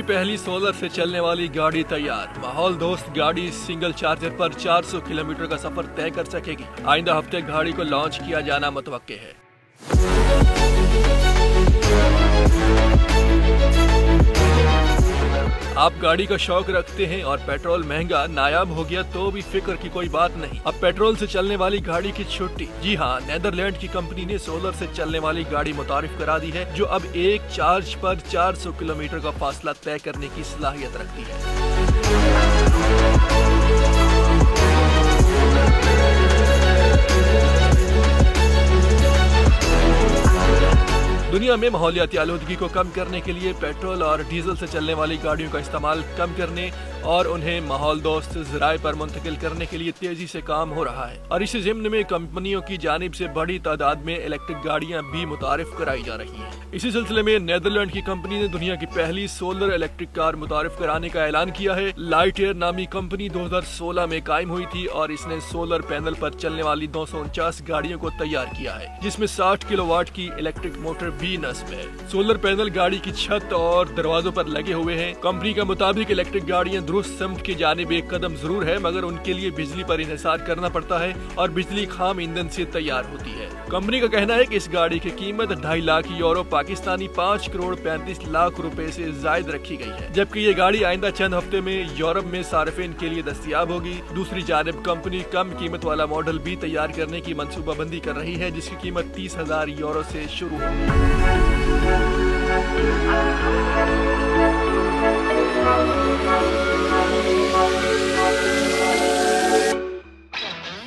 की पहली सोलर से चलने वाली गाड़ी तैयार। माहौल दोस्त गाड़ी सिंगल चार्जर पर 400 किलोमीटर का सफर तय कर सकेगी। आइंदा हफ्ते गाड़ी को लॉन्च किया जाना मुतवक्के है। आप गाड़ी का शौक रखते हैं और पेट्रोल महंगा नायाब हो गया तो भी फिक्र की कोई बात नहीं। अब पेट्रोल से चलने वाली गाड़ी की छुट्टी। जी हां, नेदरलैंड की कंपनी ने सोलर से चलने वाली गाड़ी मुतारिफ करा दी है, जो अब एक चार्ज पर 400 किलोमीटर का फासला तय करने की सलाहियत रखती है। दुनिया में माहौलियाती आलूदगी को कम करने के लिए पेट्रोल और डीजल से चलने वाली गाड़ियों का इस्तेमाल कम करने और उन्हें माहौल दोस्त ज़राए पर मुंतकिल करने के लिए तेजी से काम हो रहा है और इसी ज़िम्न में कंपनियों की जानिब से बड़ी तादाद में इलेक्ट्रिक गाड़ियां भी मुतारिफ कराई जा रही हैं। इसी सिलसिले में नेदरलैंड की कंपनी ने दुनिया की पहली सोलर इलेक्ट्रिक कार मुतारिफ कराने का ऐलान किया है। लाइटएयर नामी कंपनी 2016 में कायम हुई थी और इसने सोलर पैनल पर चलने वाली 249 गाड़ियों को तैयार किया है, जिसमें 60 किलोवाट की इलेक्ट्रिक मोटर भी नस्ब है। सोलर पैनल गाड़ी की छत और दरवाजों पर लगे हुए हैं। कंपनी के मुताबिक इलेक्ट्रिक गाड़ियां दुरुस्त समत की जानिब एक कदम जरूर है, मगर उनके लिए बिजली पर इन्हिसार करना पड़ता है और बिजली खाम ईंधन से तैयार होती है। कंपनी का कहना है कि इस गाड़ी की कीमत 2.5 लाख यूरो पाकिस्तानी 5 करोड़ 35 लाख रुपए से जायद रखी गई है, जबकि ये गाड़ी आइंदा चंद हफ्ते में यूरोप में सार्फिन के लिए दस्तयाब होगी। दूसरी जानिब कंपनी कम कीमत वाला मॉडल भी तैयार करने की मंसूबाबंदी कर रही है, जिसकी कीमत 30,000 यूरो से शुरू होगी।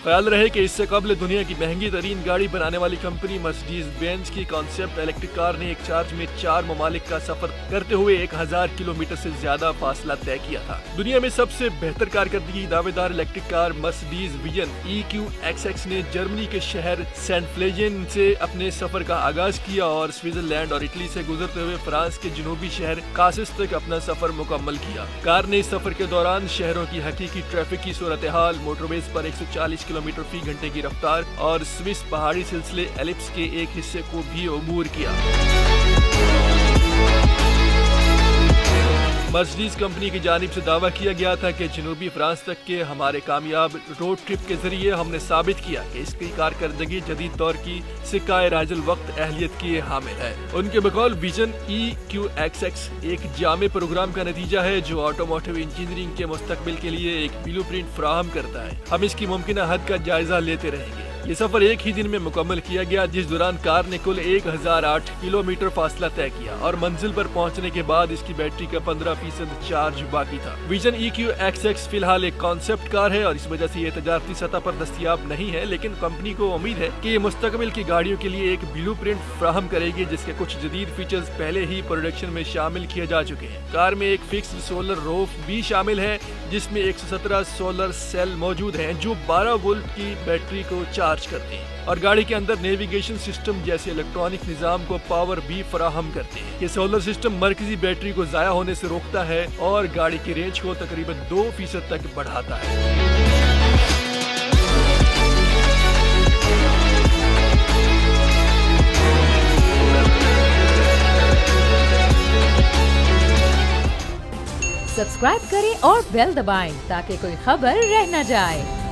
ख्याल रहे कि इससे कबल दुनिया की महंगी तरीन गाड़ी बनाने वाली कंपनी मर्सिडीज बेंज की कॉन्सेप्ट इलेक्ट्रिक कार ने एक चार्ज में 4 ममालिक का सफर करते हुए 1000 किलोमीटर से ज्यादा फासला तय किया था। दुनिया में सबसे बेहतर कारकर्दगी दावेदार electric car Mercedes vision EQXX ने जर्मनी के शहर सेंट फ्लेजन से अपने सफर का आगाज किया और स्विट्जरलैंड और इटली से गुजरते हुए फ्रांस के जनूबी शहर कासिस तक अपना सफर मुकम्मल किया। कार ने इस सफर के दौरान शहरों की हकीकी ट्रैफिक की सूरत हाल, मोटरवेज पर 140 किलोमीटर फी घंटे की रफ्तार और स्विस पहाड़ी सिलसिले एलिप्स के एक हिस्से को भी अबूर किया। मर्सिडीज कंपनी की जानिब से दावा किया गया था कि जनूबी फ्रांस तक के हमारे कामयाब रोड ट्रिप के जरिए हमने साबित किया कि इसकी कारकर्दगी जदीद दौर की सिक्काए राजुल वक्त अहलियत की हामिल है। उनके बकौल विजन EQXX एक जामे प्रोग्राम का नतीजा है जो ऑटोमोटिव इंजीनियरिंग के मुस्तकबिल के लिए एक ब्लूप्रिंट फराहम करता है। हम इसकी मुमकिना हद का जायजा लेते रहेंगे। ये सफर एक ही दिन में मुकम्मल किया गया, जिस दौरान कार ने कुल 1008 किलोमीटर फासला तय किया और मंजिल पर पहुंचने के बाद इसकी बैटरी का 15% चार्ज बाकी था। विजन EQXX फिलहाल एक कॉन्सेप्ट कार है और इस वजह से ये तजारती सतह पर दस्तयाब नहीं है, लेकिन कंपनी को उम्मीद है कि ये मुस्तकबिल की गाड़ियों के लिए एक ब्लूप्रिंट फराहम करेगी, जिसके कुछ जदीद फीचर्स पहले ही प्रोडक्शन में शामिल किए जा चुके हैं। कार में एक फिक्स्ड सोलर रूफ भी शामिल है, जिसमें 117 सोलर सेल मौजूद हैं जो 12 वोल्ट की बैटरी को चार्ज करते हैं और गाड़ी के अंदर नेविगेशन सिस्टम जैसे इलेक्ट्रॉनिक निजाम को पावर भी फराहम करते हैं। ये सोलर सिस्टम मरकजी बैटरी को जाया होने से रोकता है और गाड़ी की रेंज को तकरीबन 2% तक बढ़ाता है। सब्सक्राइब करें और बेल दबाएं ताकि कोई खबर रह न जाए।